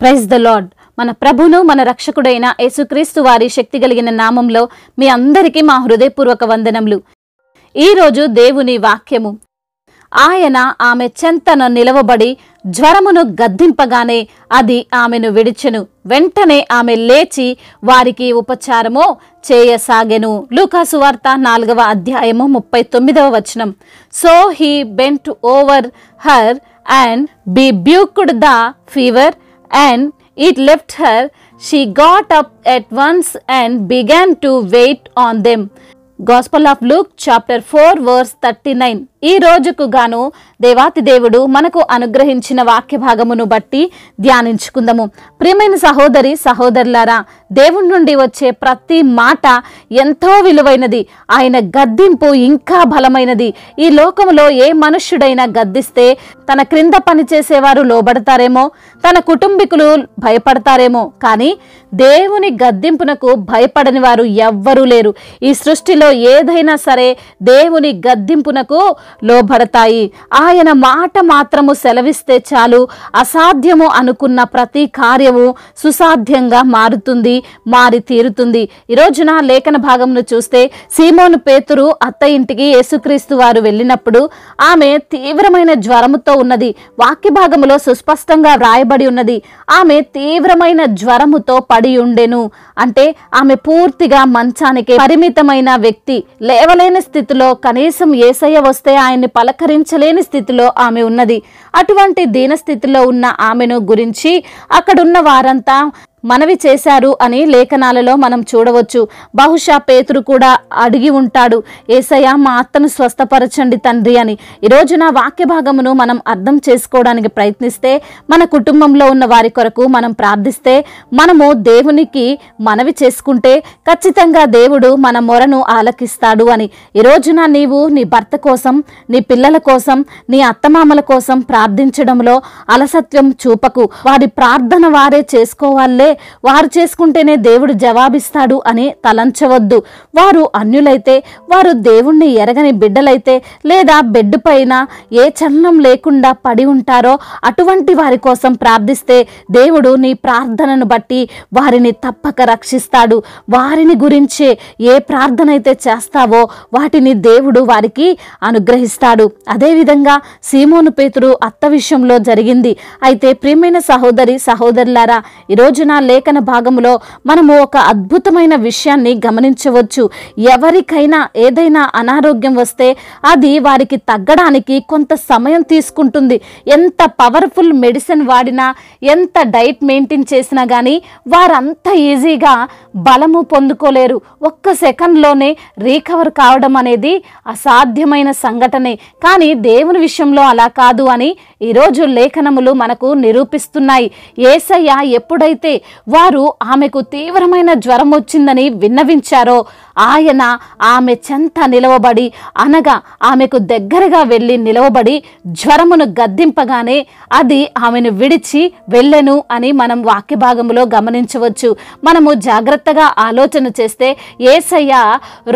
Praise the lord. మన ప్రభును మన రక్షకుడైన యేసుక్రీస్తు వారి శక్తి కలిగిన నామంలో మీ అందరికీ మా హృదయపూర్వక వందనములు. ఈరోజు దేవుని వాక్యము, ఆయన ఆమె చెంతన నిలవబడి జ్వరమును గద్దింపగానే అది ఆమెను విడిచెను. వెంటనే ఆమె లేచి వారికి ఉపచారము చేయసాగెను. లూకాసు వార్త 4వ అధ్యాయము 39వ వచనం. So he bent over her and rebuked the fever, and it left her. She got up at once and began to wait on them. Gospel of Luke chapter 4 verse 39. ఈ రోజుకు గాను దేవాతి దేవుడు మనకు అనుగ్రహించిన వాక్య భాగమును బట్టి ధ్యానించుకుందాము. ప్రియమైన సహోదరి సహోదరులారా, దేవుని నుండి వచ్చే ప్రతి మాట ఎంతో విలువైనది. ఆయన గద్దింపు ఇంకా బలమైనది. ఈ లోకములో ఏ మనుష్యుడైనా గద్దిస్తే తన క్రింద పనిచేసేవారు లోబడతారేమో, తన కుటుంబీకులు భయపడతారేమో, కానీ దేవుని గద్దింపునకు భయపడని వారు ఎవ్వరూ లేరు. ఈ సృష్టిలో ఏదైనా సరే దేవుని గద్దింపునకు లోబడతాయి. ఆయన మాట మాత్రము సెలవిస్తే చాలు, అసాధ్యము అనుకున్న ప్రతి కార్యము సుసాధ్యంగా మారి తీరుతుంది. ఈ రోజున లేఖన భాగమును చూస్తే, సీమోను పేతురు అత్త ఇంటికి యేసుక్రీస్తు వారు వెళ్ళినప్పుడు ఆమె తీవ్రమైన జ్వరముతో ఉన్నది. వాక్య భాగములో సుస్పష్టంగా వ్రాయబడి ఉన్నది, ఆమె తీవ్రమైన జ్వరముతో పడి ఉండెను. అంటే ఆమె పూర్తిగా మంచానికి పరిమితమైన వ్యక్తి, లేవలేని స్థితిలో, కనీసం యేసయ్య వస్తే ఆయన్ని పలకరించలేని స్థితిలో ఆమె ఉన్నది. అటువంటి దీనస్థితిలో ఉన్న ఆమెను గురించి అక్కడున్న వారంతా మనవి చేశారు అని లేఖనాలలో మనం చూడవచ్చు. బహుశా పేతురు కూడా అడిగి ఉంటాడు, యేసయ్య మా అత్తను స్వస్థపరచండి తండ్రి అని. ఈ రోజున వాక్య భాగమును మనం అర్థం చేసుకోవడానికి ప్రయత్నిస్తే, మన కుటుంబంలో ఉన్న వారి కొరకు మనం ప్రార్థిస్తే, మనము దేవునికి మనవి చేసుకుంటే ఖచ్చితంగా దేవుడు మన మొరను ఆలకిస్తాడు అని. ఈ రోజున నీవు నీ భర్త కోసం, నీ పిల్లల కోసం, నీ అత్తమామల కోసం ప్రార్థించడంలో అలసత్వం చూపకు. వారి ప్రార్థన వారే చేసుకోవాలే, వారు చేసుకుంటేనే దేవుడు జవాబిస్తాడు అని తలంచవద్దు. వారు అన్యులైతే, వారు దేవుణ్ణి ఎరగని బిడ్డలైతే, లేదా బెడ్ పైన ఏ చలనం లేకుండా పడి ఉంటారో అటువంటి వారి కోసం ప్రార్థిస్తే దేవుడు నీ ప్రార్థనను బట్టి వారిని తప్పక రక్షిస్తాడు. వారిని గురించే ఏ ప్రార్థన అయితే చేస్తావో వాటిని దేవుడు వారికి అనుగ్రహిస్తాడు. అదేవిధంగా సీమోను పేతురు అత్త విషయంలో జరిగింది. అయితే ప్రియమైన సహోదరి సహోదరులారా, ఈ రోజున లేఖన భాగములో మనము ఒక అద్భుతమైన విషయాన్ని గమనించవచ్చు. ఎవరికైనా ఏదైనా అనారోగ్యం వస్తే అది వారికి తగ్గడానికి కొంత సమయం తీసుకుంటుంది. ఎంత పవర్ఫుల్ మెడిసిన్ వాడినా, ఎంత డైట్ మెయింటైన్ చేసినా కానీ వారంతా ఈజీగా బలము పొందుకోలేరు. ఒక్క సెకండ్లోనే రీకవర్ కావడం అనేది అసాధ్యమైన సంఘటనే. కానీ దేవుని విషయంలో అలా కాదు అని ఈరోజు లేఖనములు మనకు నిరూపిస్తున్నాయి. యేసయ్య ఎప్పుడైతే వారు ఆమెకు తీవ్రమైన జ్వరం వచ్చిందని విన్నవించారో, ఆయన ఆమె చెంత నిలవబడి, అనగా ఆమెకు దగ్గరగా వెళ్ళి నిలవబడి జ్వరమును గద్దింపగానే అది ఆమెను విడిచి వెళ్ళెను అని మనం వాక్య భాగములో గమనించవచ్చు. మనము జాగ్రత్తగా ఆలోచన చేస్తే యేసయ్య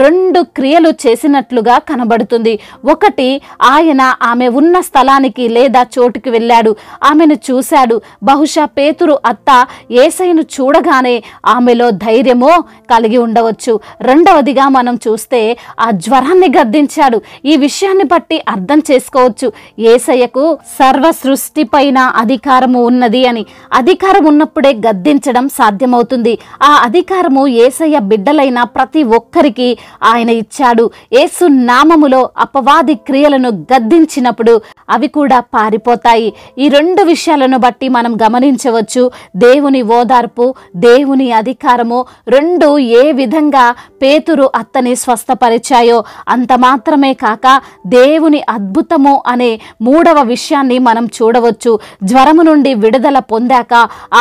2 క్రియలు చేసినట్లుగా కనబడుతుంది. ఒకటి, ఆయన ఆమె ఉన్న స్థలానికి లేదా చోటుకి వెళ్ళాడు, ఆమెను చూశాడు. బహుశా పేతురు అత్త యేసయ్యను చూడగానే ఆమెలో ధైర్యమో కలిగి ఉండవచ్చు. రెండవదిగా మనం చూస్తే ఆ జ్వరాన్ని గద్దించాడు. ఈ విషయాన్ని బట్టి అర్థం చేసుకోవచ్చు, యేసయ్యకు సర్వ సృష్టి పైన అధికారము ఉన్నది అని. అధికారం ఉన్నప్పుడే గద్దించడం సాధ్యమవుతుంది. ఆ అధికారము యేసయ్య బిడ్డలైన ప్రతి ఒక్కరికి ఆయన ఇచ్చాడు. యేసు నామములో అపవాది క్రియలను గద్దించినప్పుడు అవి కూడా పారిపోతాయి. ఈ 2 విషయాలను బట్టి మనం గమనించవచ్చు, దేవుని ఓదార్పు, దేవుని అధికారము 2 ఏ విధంగా పేతురు అత్తని స్వస్థపరిచాయో అంత మాత్రమే కాక దేవుని అద్భుతము అనే 3వ విషయాన్ని మనం చూడవచ్చు. జ్వరము నుండి విడుదల పొందాక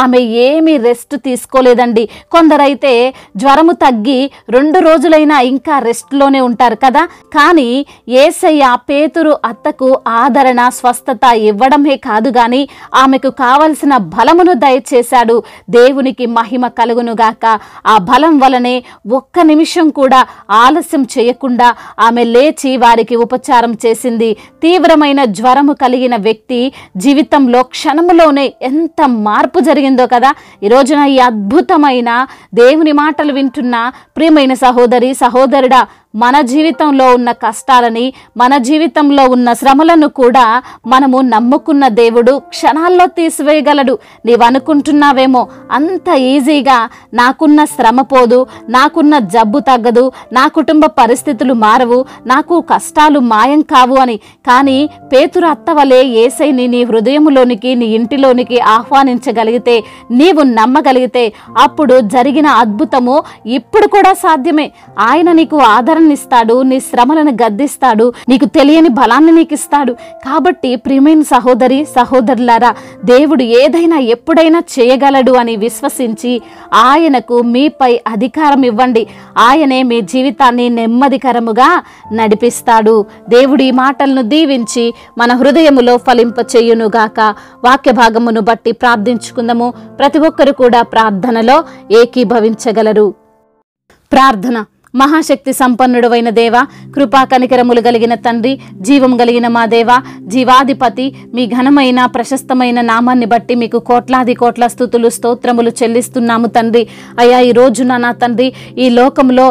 ఆమె ఏమీ రెస్ట్ తీసుకోలేదండి. కొందరైతే జ్వరము తగ్గి 2 రోజులైనా ఇంకా రెస్ట్లోనే ఉంటారు కదా. కానీ యేసయ్య పేతురు అత్తకు ఆదరణ, స్వస్థత ఇవ్వడమే కాదు గాని ఆమెకు కావలసిన బలమును దయచేశాడు. దేవునికి మహిమ కలుగునుగాక. ఆ బలం వలనే ఒక్క నిమిషం కూడా ఆలస్యం చేయకుండా ఆమె లేచి వారికి ఉపచారం చేసింది. తీవ్రమైన జ్వరము కలిగిన వ్యక్తి జీవితంలో క్షణములోనే ఎంత మార్పు జరిగిందో కదా. ఈ రోజున ఈ అద్భుతమైన దేవుని మాటలు వింటున్న ప్రియమైన సహోదరి సహోదరుడా, మన జీవితంలో ఉన్న కష్టాలని, మన జీవితంలో ఉన్న శ్రమలను కూడా మనము నమ్ముకున్న దేవుడు క్షణాల్లో తీసివేయగలడు. నీవు అనుకుంటున్నావేమో అంత ఈజీగా నాకున్న శ్రమ పోదు, నాకున్న జబ్బు తగ్గదు, నా కుటుంబ పరిస్థితులు మారవు, నాకు కష్టాలు మాయం కావు అని. కానీ పేతురు అత్తవలే యేసయ్యని నీ హృదయంలోనికి, నీ ఇంటిలోనికి ఆహ్వానించగలిగితే, నీవు నమ్మగలిగితే అప్పుడు జరిగిన అద్భుతము ఇప్పుడు కూడా సాధ్యమే. ఆయన నీకు ఆదరణిస్తాడు, నీ శ్రమలను గద్దిస్తాడు, నీకు తెలియని బలాన్ని నీకు ఇస్తాడు. కాబట్టి ప్రియమైన సహోదరి సహోదరులారా, దేవుడు ఏదైనా ఎప్పుడైనా చేయగలడు అని విశ్వసించి ఆయనకు మీపై అధికారం ఇవ్వండి. ఆయనే మీ జీవితాన్ని నెమ్మదికరముగా నడిపిస్తాడు. దేవుడు ఈ మాటలను దీవించి మన హృదయములో ఫలింపచేయునుగాక. వాక్య భాగమును బట్టి ప్రార్థించుకుందాము. ప్రతి ఒక్కరు కూడా ప్రార్థనలో ఏకీభవించగలరు. ప్రార్థన. మహాశక్తి సంపన్నుడవైన దేవ, కృపా కనికరములు కలిగిన తండ్రి, జీవం కలిగిన మా దేవ, జీవాధిపతి, మీ ఘనమైన ప్రశస్తమైన నామాన్ని బట్టి మీకు కోట్లాది కోట్ల స్తుతులు స్తోత్రములు చెల్లిస్తున్నాము తండ్రి. అయ్యా, ఈ రోజున నా తండ్రి ఈ లోకంలో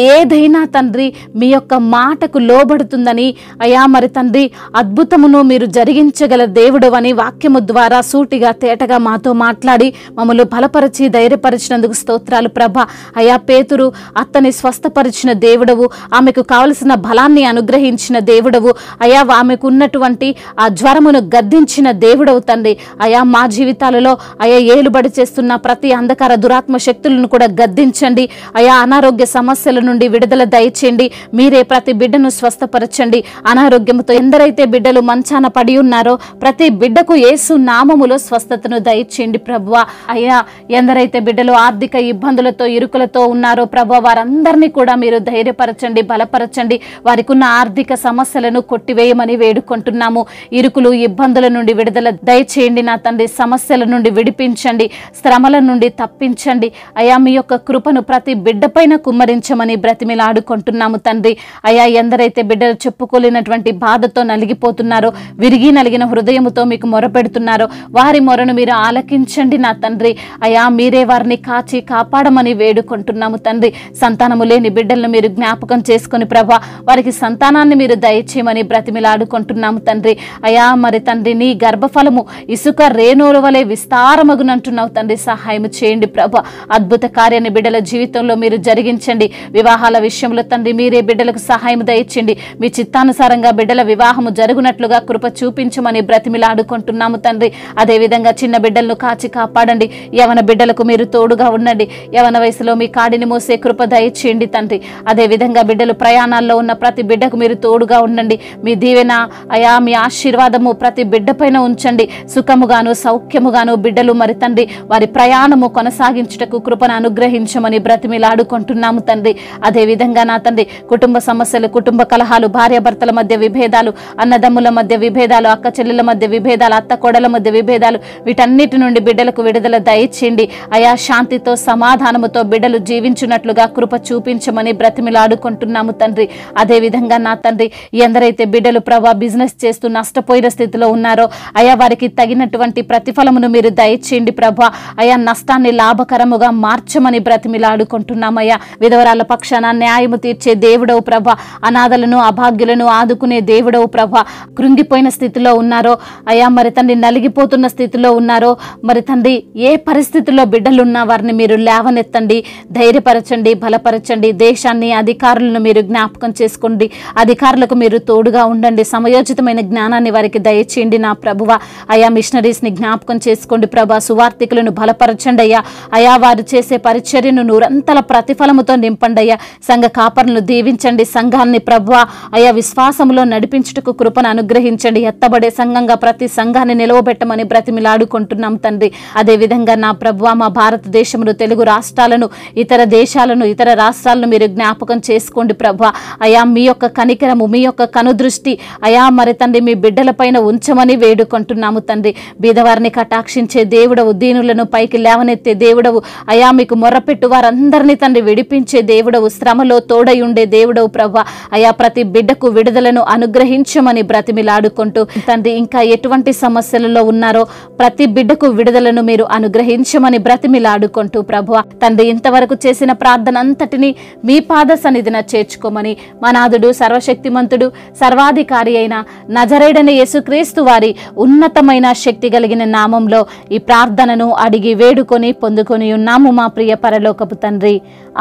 ఏదైనా తండ్రి మీ యొక్క మాటకు లోబడుతుందని అయ్యా, మరి తండ్రి అద్భుతమును మీరు జరిగించగల దేవుడు అని వాక్యము ద్వారా సూటిగా తేటగా మాతో మాట్లాడి మమ్మల్ని బలపరిచి ధైర్యపరిచినందుకు స్తోత్రాలు ప్రభా. అయ్యా, పేతురు అత్తని స్వస్థపరిచిన దేవుడవు, ఆమెకు కావలసిన బలాన్ని అనుగ్రహించిన దేవుడవు అయా, ఆమెకు ఉన్నటువంటి ఆ జ్వరమును గద్దించిన దేవుడవు తండ్రి. అయా, మా జీవితాలలో అయా ఏలుబడి చేస్తున్న ప్రతి అంధకార దురాత్మ శక్తులను కూడా గద్దించండి. అయా, అనారోగ్య సమస్యల నుండి విడుదల దయచేయండి. మీరే ప్రతి బిడ్డను స్వస్థపరచండి. అనారోగ్యంతో ఎందరైతే బిడ్డలు మంచాన పడి ఉన్నారో ప్రతి బిడ్డకు యేసు నామములో స్వస్థతను దయచేయండి ప్రభువా. అయ్యా, ఎందరైతే బిడ్డలు ఆర్థిక ఇబ్బందులతో ఇరుకులతో ఉన్నారో ప్రభువా, వారందరినీ కూడా మీరు ధైర్యపరచండి, బలపరచండి. వారికి ఉన్న ఆర్థిక సమస్యలను కొట్టివేయమని వేడుకుంటున్నాము. ఇరుకులు ఇబ్బందుల నుండి విడుదల దయచేయండి నా తండ్రి. సమస్యల నుండి విడిపించండి, శ్రమల నుండి తప్పించండి. అయా, మీ యొక్క కృపను ప్రతి బిడ్డ పైన కుమ్మరించమని బ్రతిమిలాడుకుంటున్నాము తండ్రి. అయా, ఎందరైతే బిడ్డలు చెప్పుకోలేనటువంటి బాధతో నలిగిపోతున్నారో, విరిగి నలిగిన హృదయముతో మీకు మొరపెడుతున్నారో వారి మొరను మీరు ఆలకించండి నా తండ్రి. అయా, మీరే వారిని కాచి కాపాడమని వేడుకుంటున్నాము తండ్రి. సంతానము లేని బిడ్డలను మీరు జ్ఞాపకం చేసుకుని ప్రభా, వారికి సంతానాన్ని మీరు దయచేయమని బ్రతిమిలాడుకుంటున్నాము తండ్రి. అయా, మరి తండ్రి నీ గర్భఫలము ఇసుక రేణుల వలె విస్తారమగునంటున్నావు తండ్రి. సహాయం చేయండి ప్రభా. అద్భుత కార్యాన్ని బిడ్డల జీవితంలో మీరు జరిగించండి. వివాహాల విషయంలో తండ్రి మీరే బిడ్డలకు సహాయం దయచేయండి. మీ చిత్తానుసారంగా బిడ్డల వివాహము జరుగునట్లుగా కృప చూపించమని బ్రతిమిలాడుకుంటున్నాము తండ్రి. అదేవిధంగా చిన్న బిడ్డలను కాచి కాపాడండి. యవన బిడ్డలకు మీరు తోడుగా ఉండండి. యవన వయసులో మీ కాడిని మోసే కృప దయచేయండి తండ్రి. అదేవిధంగా బిడ్డలు ప్రయాణాల్లో ఉన్న ప్రతి బిడ్డకు మీరు తోడుగా ఉండండి. మీ దీవెన అయా, మీ ఆశీర్వాదము ప్రతి బిడ్డ పైన ఉంచండి. సుఖముగాను సౌఖ్యముగాను బిడ్డలు మరి తండ్రి వారి ప్రయాణము కొనసాగించుటకు కృపను అనుగ్రహించమని బ్రతిమిలాడుకుంటున్నాము తండ్రి. అదేవిధంగా నా తండ్రి కుటుంబ సమస్యలు, కుటుంబ కలహాలు, భార్యాభర్తల మధ్య విభేదాలు, అన్నదమ్ముల మధ్య విభేదాలు, అక్క చెల్లెల మధ్య విభేదాలు, అత్త కోడల మధ్య విభేదాలు, వీటన్నిటి నుండి బిడ్డలకు విడుదల దయచేయండి. అయా, శాంతితో సమాధానముతో బిడ్డలు జీవించున్నట్లుగా కృప చూపించమని బ్రతిమిలాడుకుంటున్నాము తండ్రి. అదేవిధంగా నా తండ్రి ఎందరైతే బిడ్డలు ప్రభా బిజినెస్ చేస్తూ నష్టపోయిన స్థితిలో ఉన్నారో అయా, వారికి తగినటువంటి ప్రతిఫలమును మీరు దయచేయండి ప్రభా. అయా, నష్టాన్ని లాభకరముగా మార్చమని బ్రతిమిలాడుకుంటున్నామయ్యా. విధవరాల పక్షాన న్యాయము తీర్చే దేవుడవు ప్రభా. అనాథలను అభాగ్యులను ఆదుకునే దేవుడవు ప్రభా. కృంగిపోయిన స్థితిలో ఉన్నారో అయా, మరి తండ్రి నలిగిపోతున్న స్థితిలో ఉన్నారో, మరి తండ్రి ఏ పరిస్థితుల్లో బిడ్డలున్నా వారిని మీరు లేవనెత్తండి, ధైర్యపరచండి, బలపరచండి. దేశాన్ని, అధికారులను మీరు జ్ఞాపకం చేసుకోండి. అధికారులకు మీరు తోడుగా ఉండండి. సమయోచితమైన జ్ఞానాన్ని వారికి దయచేయండి నా ప్రభువ. అయా, మిషనరీస్ని జ్ఞాపకం చేసుకోండి ప్రభా. సువార్థికులను బలపరచండి అయ్యా. అయా, వారు చేసే పరిచర్యను నూరంతల ప్రతిఫలముతో నింపండి అయ్యా. సంఘ కాపరులను దీవించండి. సంఘాన్ని ప్రభువా అయా విశ్వాసములో నడిపించుటకు కృపను అనుగ్రహించండి. ఎత్తబడే సంఘంగా ప్రతి సంఘాన్ని నిలవబెట్టమని బ్రతిమిలాడుకుంటున్నాం తండ్రి. అదేవిధంగా నా ప్రభువా, మా భారతదేశమును, తెలుగు రాష్ట్రాలను, ఇతర దేశాలను, ఇతర రాష్ట్రాలను బిడ్డలను మీరు జ్ఞాపకం చేసుకోండి ప్రభా. అయా మీ యొక్క కనికరము, మీ యొక్క కనుదృష్టి అయా మరి తండ్రి మీ బిడ్డల పైన ఉంచమని వేడుకుంటున్నాము తండ్రి. బీదవారిని కటాక్షించే దేవుడవు, దీనులను పైకి లేవనెత్తే దేవుడవు అయా, మీకు మొర్రపెట్టు వారందరినీ తండ్రి విడిపించే దేవుడవు, శ్రమలో తోడై ఉండే దేవుడవు ప్రభా. అయా ప్రతి బిడ్డకు విడుదలను అనుగ్రహించమని బ్రతిమిలాడుకుంటూ తండ్రి, ఇంకా ఎటువంటి సమస్యలలో ఉన్నారో ప్రతి బిడ్డకు విడుదలను మీరు అనుగ్రహించమని బ్రతిమిలాడుకుంటూ ప్రభువా తండ్రి, ఇంతవరకు చేసిన ప్రార్థన అంతటిని మీ పాద సన్నిధిన చేర్చుకోమని మా నాథుడు, సర్వశక్తిమంతుడు, సర్వాధికారి అయిన నజరేయుడైన యేసుక్రీస్తు వారి ఉన్నతమైన శక్తి కలిగిన నామంలో ఈ ప్రార్థనను అడిగి వేడుకొని పొందుకొని ఉన్నాము మా ప్రియ పరలోకపు తండ్రి.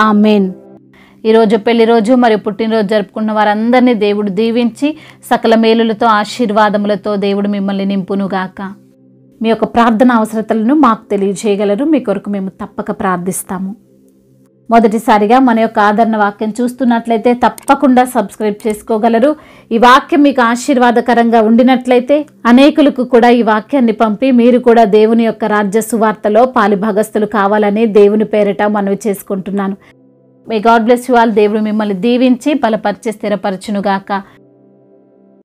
ఆమేన్. ఈరోజు పెళ్లి రోజు మరియు పుట్టినరోజు జరుపుకున్న వారందరినీ దేవుడు దీవించి సకల మేలులతో ఆశీర్వాదములతో దేవుడు మిమ్మల్ని నింపునుగాక. మీ యొక్క ప్రార్థన అవసరతలను మాకు తెలియజేయగలరు. మీ కొరకు మేము తప్పక ప్రార్థిస్తాము. మొదటిసారిగా మన యొక్క ఆదరణ వాక్యం చూస్తున్నట్లయితే తప్పకుండా సబ్స్క్రైబ్ చేసుకోగలరు. ఈ వాక్యం మీకు ఆశీర్వాదకరంగా ఉండినట్లయితే అనేకులకు కూడా ఈ వాక్యాన్ని పంపి మీరు కూడా దేవుని యొక్క రాజ్య సువార్తలో పాలిభాగస్తులు కావాలని దేవుని పేరిట మనవి చేసుకుంటున్నాను. May God bless you all. దేవుడు మిమ్మల్ని దీవించి బలపరిచి స్థిరపరచునుగాక.